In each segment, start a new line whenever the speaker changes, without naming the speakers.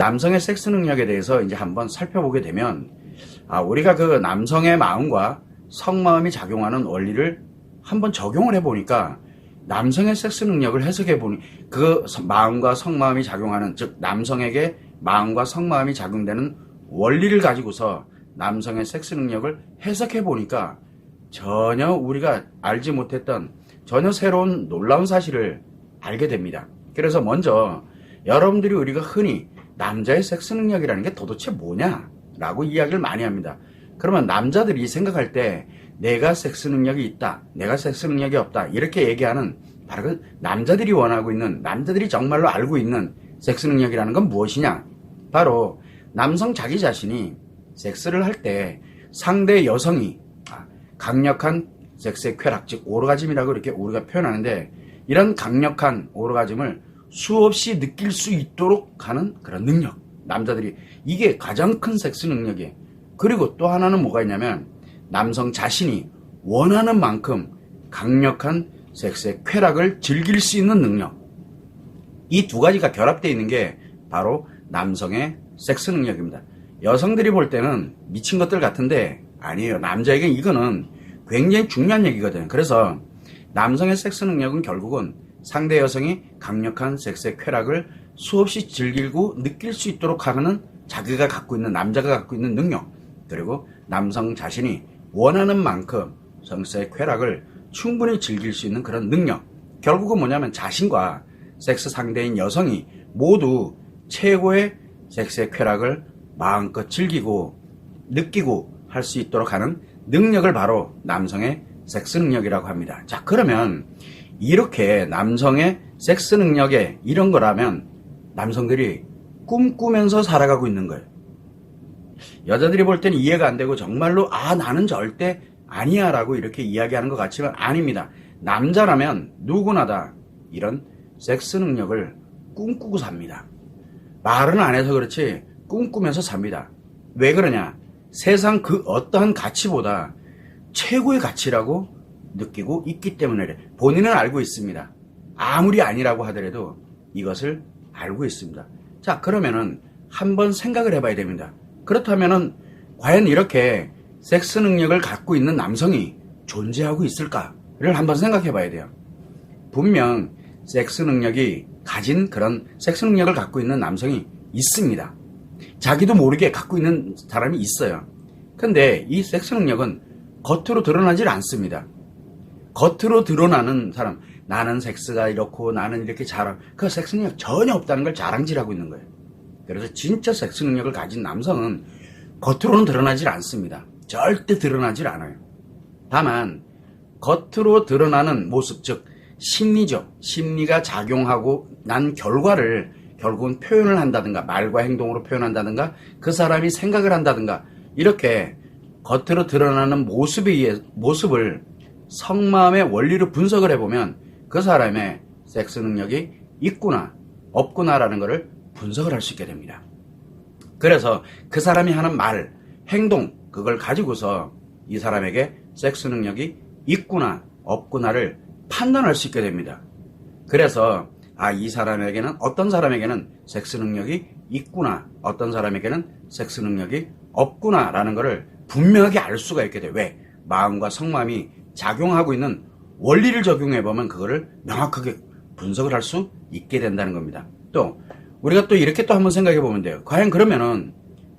남성의 섹스 능력에 대해서 이제 한번 살펴보게 되면, 우리가 그 남성의 마음과 성마음이 작용하는 원리를 한번 적용을 해보니까, 남성의 섹스 능력을 해석해보니, 그 마음과 성마음이 작용하는, 즉, 남성에게 마음과 성마음이 작용되는 원리를 가지고서 남성의 섹스 능력을 해석해보니까, 전혀 우리가 알지 못했던 전혀 새로운 놀라운 사실을 알게 됩니다. 그래서 먼저 여러분들이 우리가 흔히 남자의 섹스 능력이라는 게 도대체 뭐냐 라고 이야기를 많이 합니다. 그러면 남자들이 생각할 때 내가 섹스 능력이 있다, 내가 섹스 능력이 없다 이렇게 얘기하는 바로 그 남자들이 원하고 있는, 남자들이 정말로 알고 있는 섹스 능력이라는 건 무엇이냐, 바로 남성 자기 자신이 섹스를 할 때 상대 여성이 강력한 섹스의 쾌락, 즉 오르가즘이라고 이렇게 우리가 표현하는데, 이런 강력한 오르가즘을 수없이 느낄 수 있도록 하는 그런 능력, 남자들이 이게 가장 큰 섹스 능력이에요. 그리고 또 하나는 뭐가 있냐면, 남성 자신이 원하는 만큼 강력한 섹스의 쾌락을 즐길 수 있는 능력, 이 두 가지가 결합되어 있는 게 바로 남성의 섹스 능력입니다. 여성들이 볼 때는 미친 것들 같은데 아니에요. 남자에게 이거는 굉장히 중요한 얘기거든요. 그래서 남성의 섹스 능력은 결국은 상대 여성이 강력한 섹스의 쾌락을 수없이 즐기고 느낄 수 있도록 하는 자기가 갖고 있는, 남자가 갖고 있는 능력, 그리고 남성 자신이 원하는 만큼 섹스의 쾌락을 충분히 즐길 수 있는 그런 능력, 결국은 뭐냐면 자신과 섹스 상대인 여성이 모두 최고의 섹스의 쾌락을 마음껏 즐기고 느끼고 할 수 있도록 하는 능력을 바로 남성의 섹스 능력이라고 합니다. 자, 그러면 이렇게 남성의 섹스 능력에 이런 거라면 남성들이 꿈꾸면서 살아가고 있는 거예요. 여자들이 볼 때는 이해가 안 되고 정말로 나는 절대 아니야 라고 이렇게 이야기하는 것 같지만 아닙니다. 남자라면 누구나 다 이런 섹스 능력을 꿈꾸고 삽니다. 말은 안 해서 그렇지 꿈꾸면서 삽니다. 왜 그러냐? 세상 그 어떠한 가치보다 최고의 가치라고 느끼고 있기 때문에 본인은 알고 있습니다. 아무리 아니라고 하더라도 이것을 알고 있습니다. 자, 그러면은 한번 생각을 해봐야 됩니다. 그렇다면은 과연 이렇게 섹스 능력을 갖고 있는 남성이 존재하고 있을까를 한번 생각해 봐야 돼요. 분명 섹스 능력이 가진 그런 섹스 능력을 갖고 있는 남성이 있습니다. 자기도 모르게 갖고 있는 사람이 있어요. 근데 이 섹스 능력은 겉으로 드러나질 않습니다. 겉으로 드러나는 사람, 나는 섹스가 이렇고 나는 이렇게 잘하고, 그 섹스 능력 전혀 없다는 걸 자랑질하고 있는 거예요. 그래서 진짜 섹스 능력을 가진 남성은 겉으로는 드러나질 않습니다. 절대 드러나질 않아요. 다만 겉으로 드러나는 모습, 즉 심리죠. 심리가 작용하고 난 결과를 결국은 표현을 한다든가, 말과 행동으로 표현한다든가, 그 사람이 생각을 한다든가, 이렇게 겉으로 드러나는 모습을 성마음의 원리로 분석을 해보면 그 사람의 섹스 능력이 있구나 없구나라는 것을 분석을 할 수 있게 됩니다. 그래서 그 사람이 하는 말, 행동, 그걸 가지고서 이 사람에게 섹스 능력이 있구나 없구나를 판단할 수 있게 됩니다. 그래서 이 사람에게는, 어떤 사람에게는 섹스 능력이 있구나, 어떤 사람에게는 섹스 능력이 없구나 라는 것을 분명하게 알 수가 있게 돼요. 왜? 마음과 성마음이 작용하고 있는 원리를 적용해보면 그거를 명확하게 분석을 할 수 있게 된다는 겁니다. 또 우리가 또 이렇게 또 한번 생각해 보면 돼요. 과연 그러면은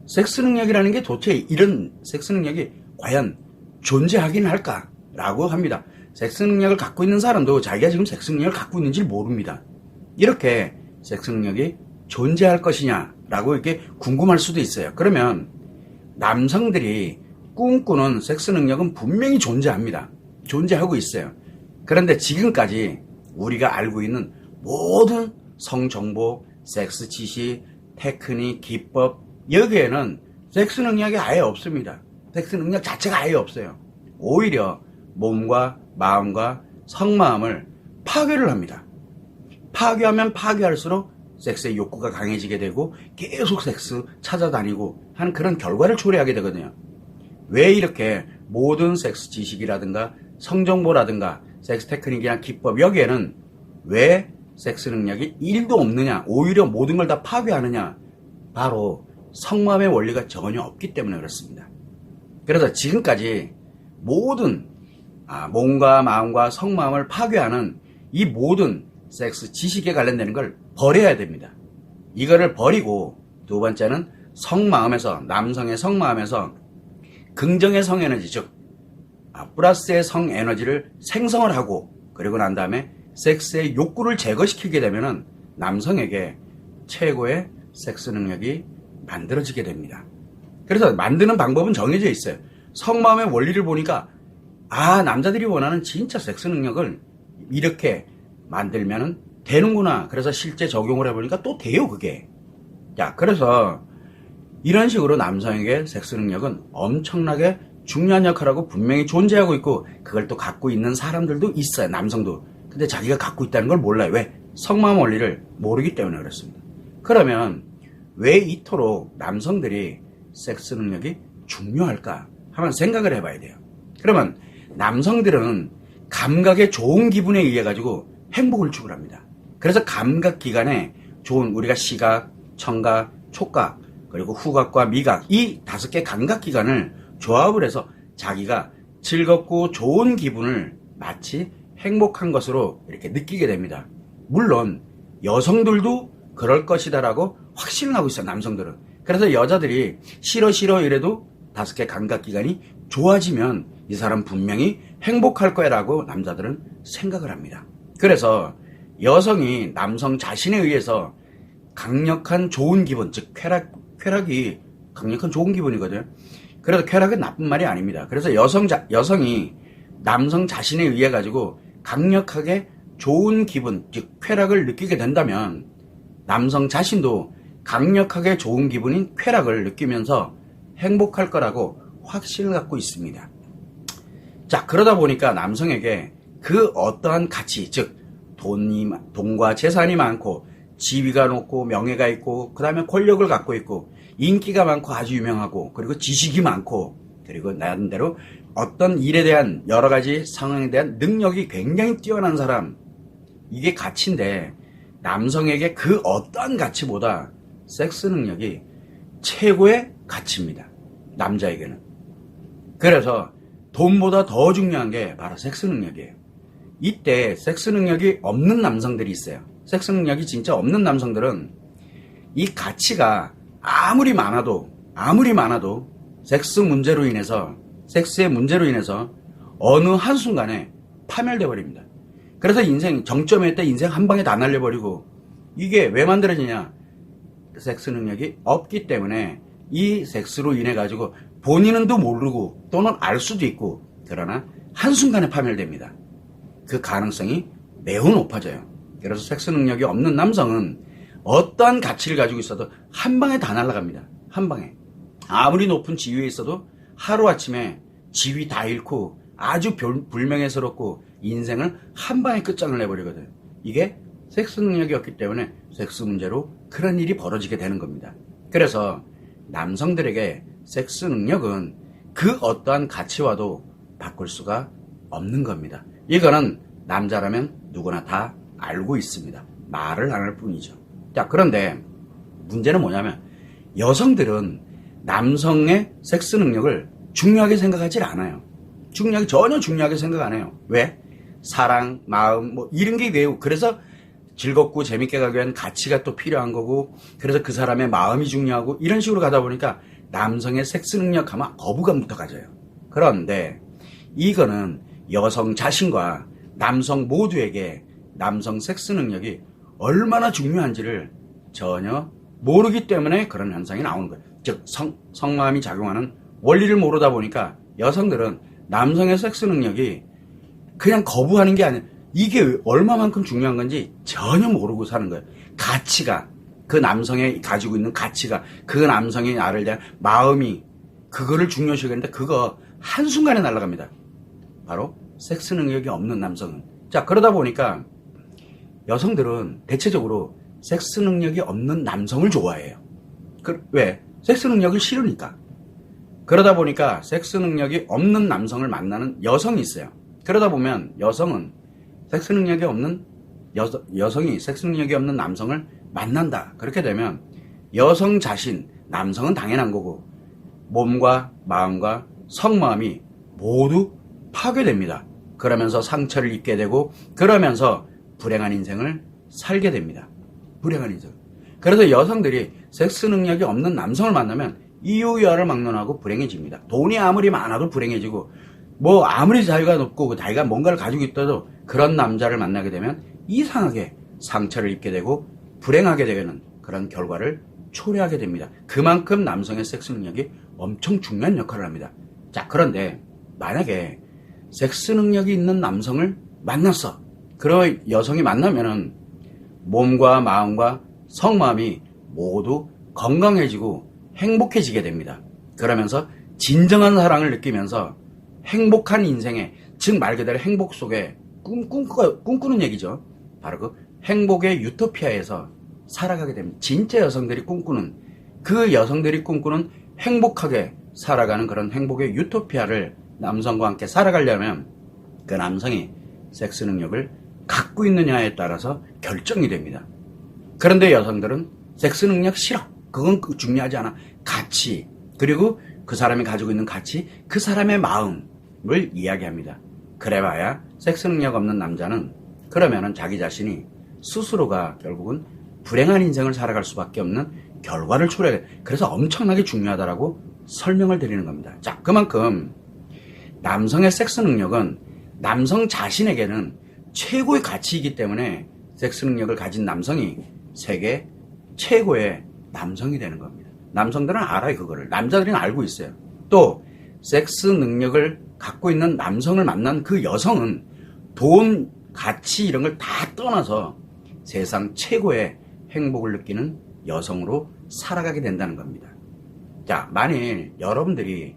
섹스 능력이라는 게 도대체, 이런 섹스 능력이 과연 존재하긴 할까라고 합니다. 섹스 능력을 갖고 있는 사람도 자기가 지금 섹스 능력을 갖고 있는지 모릅니다. 이렇게 섹스 능력이 존재할 것이냐라고 이렇게 궁금할 수도 있어요. 그러면 남성들이 꿈꾸는 섹스 능력은 분명히 존재합니다. 존재하고 있어요. 그런데 지금까지 우리가 알고 있는 모든 성정보, 섹스 지식, 테크닉, 기법, 여기에는 섹스 능력이 아예 없습니다. 섹스 능력 자체가 아예 없어요. 오히려 몸과 마음과 성마음을 파괴를 합니다. 파괴하면 파괴할수록 섹스의 욕구가 강해지게 되고 계속 섹스 찾아다니고 하는 그런 결과를 초래하게 되거든요. 왜 이렇게 모든 섹스 지식이라든가 성정보라든가 섹스 테크닉이나 기법, 여기에는 왜 섹스 능력이 1도 없느냐, 오히려 모든 걸 다 파괴하느냐, 바로 성마음의 원리가 전혀 없기 때문에 그렇습니다. 그래서 지금까지 모든 몸과 마음과 성마음을 파괴하는 이 모든 섹스 지식에 관련되는 걸 버려야 됩니다. 이거를 버리고 두 번째는 성마음에서, 남성의 성마음에서 긍정의 성에너지, 즉 플러스의 성에너지를 생성을 하고, 그리고 난 다음에 섹스의 욕구를 제거시키게 되면은 남성에게 최고의 섹스 능력이 만들어지게 됩니다. 그래서 만드는 방법은 정해져 있어요. 성마음의 원리를 보니까 남자들이 원하는 진짜 섹스 능력을 이렇게 만들면은 되는구나. 그래서 실제 적용을 해보니까 또 돼요, 그게. 자, 그래서 이런 식으로 남성에게 섹스 능력은 엄청나게 중요한 역할하고 분명히 존재하고 있고, 그걸 또 갖고 있는 사람들도 있어요, 남성도. 근데 자기가 갖고 있다는 걸 몰라요. 왜? 성마음 원리를 모르기 때문에 그렇습니다. 그러면 왜 이토록 남성들이 섹스 능력이 중요할까? 한번 생각을 해봐야 돼요. 그러면 남성들은 감각의 좋은 기분에 의해 가지고 행복을 추구합니다. 그래서 감각 기관에 좋은, 우리가 시각, 청각, 촉각, 그리고 후각과 미각, 이 5개 감각 기관을 조합을 해서 자기가 즐겁고 좋은 기분을 마치 행복한 것으로 이렇게 느끼게 됩니다. 물론 여성들도 그럴 것이다라고 확신을 하고 있어요, 남성들은. 그래서 여자들이 싫어 이래도 5개 감각기관이 좋아지면 이 사람 분명히 행복할 거야 라고 남자들은 생각을 합니다. 그래서 여성이 남성 자신에 의해서 강력한 좋은 기분, 즉 쾌락이 강력한 좋은 기분이거든요. 그래서 쾌락은 나쁜 말이 아닙니다. 그래서 여성이 남성 자신에 의해 가지고 강력하게 좋은 기분, 즉 쾌락을 느끼게 된다면 남성 자신도 강력하게 좋은 기분인 쾌락을 느끼면서 행복할 거라고 확신을 갖고 있습니다. 자, 그러다 보니까 남성에게 그 어떠한 가치, 즉 돈과 재산이 많고 지위가 높고 명예가 있고, 그 다음에 권력을 갖고 있고, 인기가 많고 아주 유명하고, 그리고 지식이 많고, 그리고 나름대로 어떤 일에 대한 여러 가지 상황에 대한 능력이 굉장히 뛰어난 사람, 이게 가치인데 남성에게 그 어떠한 가치보다 섹스 능력이 최고의 가치입니다, 남자에게는. 그래서 돈보다 더 중요한 게 바로 섹스 능력이에요. 이때 섹스 능력이 없는 남성들이 있어요. 섹스 능력이 진짜 없는 남성들은 이 가치가 아무리 많아도 섹스의 문제로 인해서 어느 한순간에 파멸돼 버립니다. 그래서 정점에 있다 인생 한 방에 다 날려버리고, 이게 왜 만들어지냐? 섹스 능력이 없기 때문에 이 섹스로 인해 가지고 본인은 또 모르고 또는 알 수도 있고, 그러나 한순간에 파멸됩니다. 그 가능성이 매우 높아져요. 그래서 섹스 능력이 없는 남성은 어떠한 가치를 가지고 있어도 한 방에 다 날아갑니다. 한 방에. 아무리 높은 지위에 있어도 하루아침에 지위 다 잃고 아주 불명예스럽고 인생을 한 방에 끝장을 내버리거든. 이게 섹스 능력이 없기 때문에 섹스 문제로 그런 일이 벌어지게 되는 겁니다. 그래서 남성들에게 섹스 능력은 그 어떠한 가치와도 바꿀 수가 없는 겁니다. 이거는 남자라면 누구나 다 알고 있습니다. 말을 안 할 뿐이죠. 자, 그런데 문제는 뭐냐면 여성들은 남성의 섹스 능력을 중요하게 생각하지 않아요. 전혀 중요하게 생각 안 해요. 왜? 사랑, 마음, 이런 게 매우, 그래서 즐겁고 재밌게 가기 위한 가치가 또 필요한 거고, 그래서 그 사람의 마음이 중요하고, 이런 식으로 가다 보니까 남성의 섹스 능력 하면 거부감부터 가져요. 그런데 이거는 여성 자신과 남성 모두에게 남성 섹스 능력이 얼마나 중요한지를 전혀 모르기 때문에 그런 현상이 나오는 거예요. 즉 성마음이 작용하는 원리를 모르다 보니까 여성들은 남성의 섹스 능력이 그냥 거부하는 게 아니라 이게 얼마만큼 중요한 건지 전혀 모르고 사는 거예요. 가치가, 그 남성이 가지고 있는 가치가, 그 남성이 나를 대한 마음이, 그거를 중요시 여기는데 그거 한순간에 날아갑니다. 바로 섹스 능력이 없는 남성은. 자, 그러다 보니까 여성들은 대체적으로 섹스 능력이 없는 남성을 좋아해요. 왜? 섹스 능력을 싫으니까. 그러다 보니까 섹스 능력이 없는 남성을 만나는 여성이 있어요. 그러다 보면 여성이 섹스 능력이 없는 남성을 만난다. 그렇게 되면 여성 자신, 남성은 당연한 거고 몸과 마음과 속마음이 모두 파괴됩니다. 그러면서 상처를 입게 되고 그러면서 불행한 인생을 살게 됩니다. 불행한 인생. 그래서 여성들이 섹스 능력이 없는 남성을 만나면 이유야를 막론하고 불행해집니다. 돈이 아무리 많아도 불행해지고 뭐 아무리 자기가 높고 자기가 뭔가를 가지고 있어도 그런 남자를 만나게 되면 이상하게 상처를 입게 되고 불행하게 되는 그런 결과를 초래하게 됩니다. 그만큼 남성의 섹스 능력이 엄청 중요한 역할을 합니다. 자, 그런데 만약에 섹스 능력이 있는 남성을 만났어. 그런 여성이 만나면은 몸과 마음과 속마음이 모두 건강해지고 행복해지게 됩니다. 그러면서 진정한 사랑을 느끼면서 행복한 인생에, 즉 말 그대로 행복 속에 꿈꾸는 얘기죠. 바로 그 행복의 유토피아에서 살아가게 됩니다. 진짜 여성들이 꿈꾸는, 그 여성들이 꿈꾸는 행복하게 살아가는 그런 행복의 유토피아를 남성과 함께 살아가려면 그 남성이 섹스 능력을 갖고 있느냐에 따라서 결정이 됩니다. 그런데 여성들은 섹스 능력 싫어. 그건 중요하지 않아. 가치, 그리고 그 사람이 가지고 있는 가치, 그 사람의 마음을 이야기합니다. 그래봐야 섹스 능력 없는 남자는 그러면은 자기 자신이 스스로가 결국은 불행한 인생을 살아갈 수밖에 없는 결과를 초래해. 그래서 엄청나게 중요하다라고 설명을 드리는 겁니다. 자, 그만큼 남성의 섹스 능력은 남성 자신에게는 최고의 가치이기 때문에 섹스 능력을 가진 남성이 세계 최고의 남성이 되는 겁니다. 남성들은 알아요, 그거를. 남자들은 알고 있어요. 또 섹스 능력을 갖고 있는 남성을 만난 그 여성은 돈, 가치 이런 걸 다 떠나서 세상 최고의 행복을 느끼는 여성으로 살아가게 된다는 겁니다. 자, 만일 여러분들이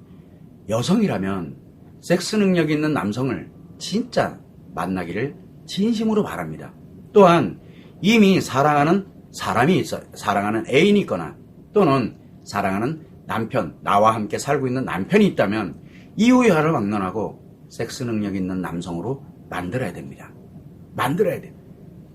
여성이라면 섹스 능력이 있는 남성을 진짜 만나기를 진심으로 바랍니다. 또한 이미 사랑하는 사람이 있어요. 사랑하는 애인이 있거나 또는 사랑하는 남편, 나와 함께 살고 있는 남편이 있다면 이유야를 막론하고 섹스 능력 있는 남성으로 만들어야 됩니다. 만들어야 돼요.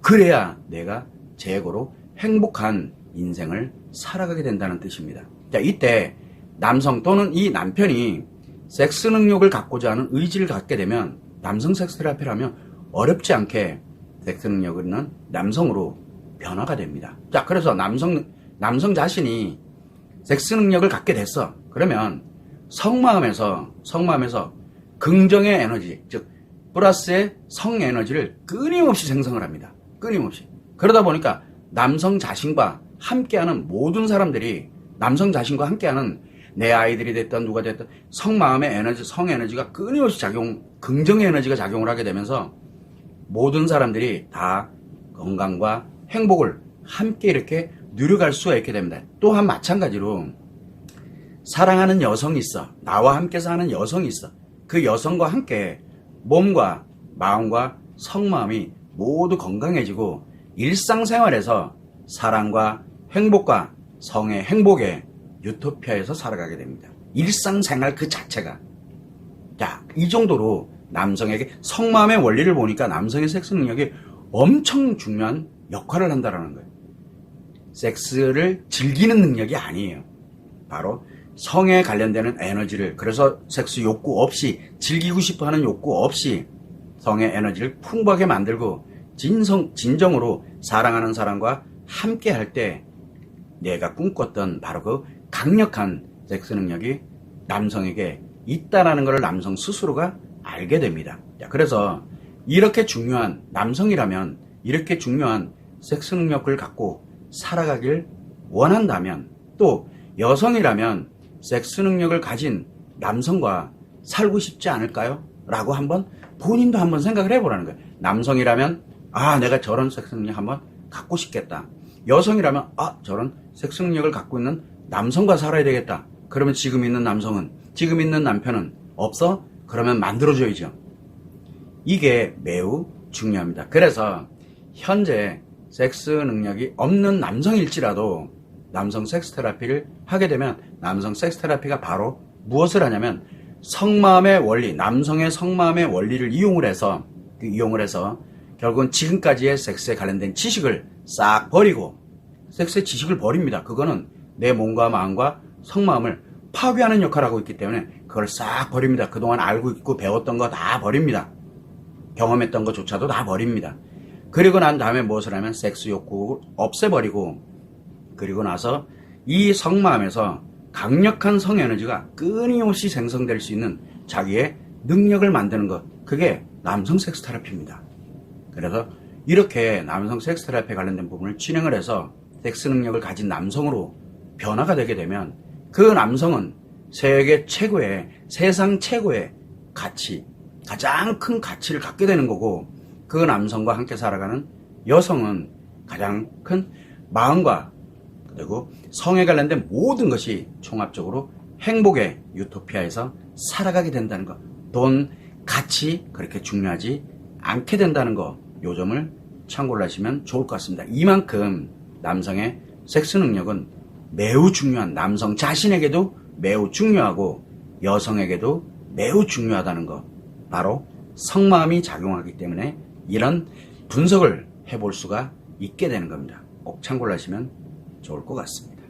그래야 내가 최고로 행복한 인생을 살아가게 된다는 뜻입니다. 자, 이때 남성 또는 이 남편이 섹스 능력을 갖고자 하는 의지를 갖게 되면 남성 섹스 테라피를 하면 어렵지 않게 섹스 능력 있는 남성으로 변화가 됩니다. 자, 그래서 남성 자신이 섹스 능력을 갖게 됐어. 그러면 속마음에서 긍정의 에너지, 즉 플러스의 성 에너지를 끊임없이 생성을 합니다. 끊임없이. 그러다 보니까 남성 자신과 함께하는 모든 사람들이 남성 자신과 함께하는 내 아이들이 됐든 누가 됐든 성마음의 에너지, 성 에너지가 끊임없이 긍정의 에너지가 작용을 하게 되면서 모든 사람들이 다 건강과 행복을 함께 이렇게 누려갈 수가 있게 됩니다. 또한 마찬가지로 사랑하는 여성이 있어. 나와 함께 사는 여성이 있어. 그 여성과 함께 몸과 마음과 성마음이 모두 건강해지고 일상생활에서 사랑과 행복과 성의 행복의 유토피아에서 살아가게 됩니다. 일상생활 그 자체가. 자, 이 정도로 남성에게 성마음의 원리를 보니까 남성의 섹스 능력이 엄청 중요한 역할을 한다는 거예요. 섹스를 즐기는 능력이 아니에요. 바로 성에 관련되는 에너지를, 그래서 섹스 욕구 없이, 즐기고 싶어 하는 욕구 없이 성의 에너지를 풍부하게 만들고 진정으로 사랑하는 사람과 함께 할 때 내가 꿈꿨던 바로 그 강력한 섹스 능력이 남성에게 있다라는 것을 남성 스스로가 알게 됩니다. 자, 그래서 이렇게 중요한 남성이라면 이렇게 중요한 섹스 능력을 갖고 살아가길 원한다면, 또 여성이라면 섹스 능력을 가진 남성과 살고 싶지 않을까요? 라고 본인도 한번 생각을 해보라는 거예요. 남성이라면 내가 저런 섹스 능력 한번 갖고 싶겠다. 여성이라면 저런 섹스 능력을 갖고 있는 남성과 살아야 되겠다. 그러면 지금 있는 남편은 없어? 그러면 만들어줘야죠. 이게 매우 중요합니다. 그래서 현재 섹스 능력이 없는 남성일지라도 남성 섹스 테라피를 하게 되면 남성 섹스 테라피가 바로 무엇을 하냐면 성마음의 원리, 남성의 성마음의 원리를 이용을 해서 결국은 지금까지의 섹스에 관련된 지식을 싹 버리고 섹스의 지식을 버립니다. 그거는 내 몸과 마음과 속마음을 파괴하는 역할을 하고 있기 때문에 그걸 싹 버립니다. 그동안 알고 있고 배웠던 거 다 버립니다. 경험했던 것조차도 다 버립니다. 그리고 난 다음에 무엇을 하면 섹스 욕구를 없애버리고, 그리고 나서 이 속마음에서 강력한 성에너지가 끊임없이 생성될 수 있는 자기의 능력을 만드는 것, 그게 남성 섹스 테라피입니다. 그래서 이렇게 남성 섹스 테라피에 관련된 부분을 진행을 해서 섹스 능력을 가진 남성으로 변화가 되게 되면 그 남성은 세계 최고의, 세상 최고의 가치, 가장 큰 가치를 갖게 되는 거고, 그 남성과 함께 살아가는 여성은 가장 큰 마음과 그리고 성에 관련된 모든 것이 종합적으로 행복의 유토피아에서 살아가게 된다는 것. 돈, 가치 그렇게 중요하지 않게 된다는 거, 요 점을 참고를 하시면 좋을 것 같습니다. 이만큼 남성의 섹스 능력은 매우 중요한, 남성 자신에게도 매우 중요하고 여성에게도 매우 중요하다는 것, 바로 성마음이 작용하기 때문에 이런 분석을 해볼 수가 있게 되는 겁니다. 꼭 참고를 하시면 좋을 것 같습니다.